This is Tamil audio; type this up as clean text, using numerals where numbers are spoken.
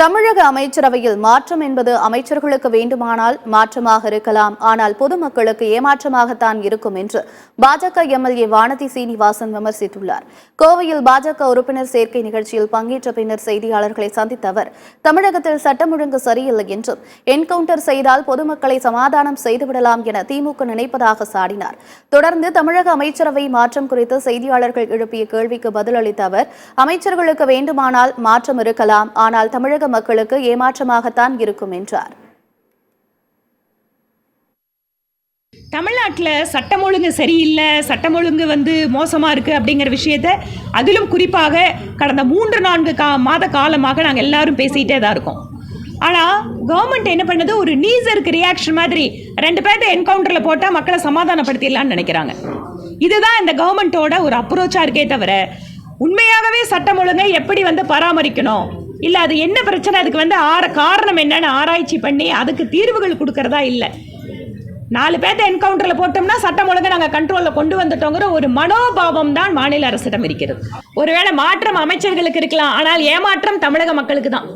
தமிழக அமைச்சரவையில் மாற்றம் என்பது அமைச்சர்களுக்கு வேண்டுமானால் மாற்றமாக இருக்கலாம், ஆனால் பொதுமக்களுக்கு ஏமாற்றமாகத்தான் இருக்கும் என்று பாஜக எம்எல்ஏ வானதி சீனிவாசன் விமர்சித்துள்ளார். கோவையில் பாஜக உறுப்பினர் சேர்க்கை நிகழ்ச்சியில் பங்கேற்ற பின்னர் செய்தியாளர்களை சந்தித்த அவர், தமிழகத்தில் சட்டம் ஒழுங்கு சரியில்லை என்றும் என்கவுண்டர் செய்தால் பொதுமக்களை சமாதானம் செய்துவிடலாம் என திமுக நினைப்பதாக சாடினார். தொடர்ந்து தமிழக அமைச்சரவை மாற்றம் குறித்து செய்தியாளர்கள் எழுப்பிய கேள்விக்கு பதிலளித்த அவர், அமைச்சர்களுக்கு வேண்டுமானால் மாற்றம் இருக்கலாம், ஆனால் தமிழக மக்களுக்கு ஏமாற்றமாகத்தான் இருக்கும் என்றார். தமிழ்நாட்டில் சட்டம் ஒழுங்கு சரியில்லை, சட்டம் ஒழுங்கு மோசமாக இருக்குது அப்படிங்கிற விஷயத்தை அதிலும் குறிப்பாக கடந்த 3-4 மாத காலமாக நாங்கள் எல்லாரும் பேசிகிட்டே தான் இருக்கோம். ஆனால் கவர்மெண்ட் என்ன பண்ணது, ஒரு நீசருக்கு ரியாக்ஷன் மாதிரி 2 பேர்த்த என்கவுண்டரில் போட்டால் மக்களை சமாதானப்படுத்திடலான்னு நினைக்கிறாங்க. இதுதான் இந்த கவர்மெண்ட்டோட ஒரு அப்ரோச்சாக இருக்கே தவிர, உண்மையாகவே சட்டம் ஒழுங்கை எப்படி பராமரிக்கணும், இல்லை அது என்ன பிரச்சனை, அதுக்கு காரணம் என்னன்னு ஆராய்ச்சி பண்ணி அதுக்கு தீர்வுகள் கொடுக்கறதா இல்லை. 4 பேர்த்த என்கவுண்டரில் போட்டோம்னா சட்டம் ஒழுங்கை நாங்கள் கண்ட்ரோலில் கொண்டு வந்துட்டோங்கிற ஒரு மனோபாவம் தான் மாநில அரசிடம் இருக்கிறது. ஒருவேளை மாற்றம் அமைச்சர்களுக்கு இருக்கலாம், ஆனால் ஏமாற்றம் தமிழக மக்களுக்கு தான்.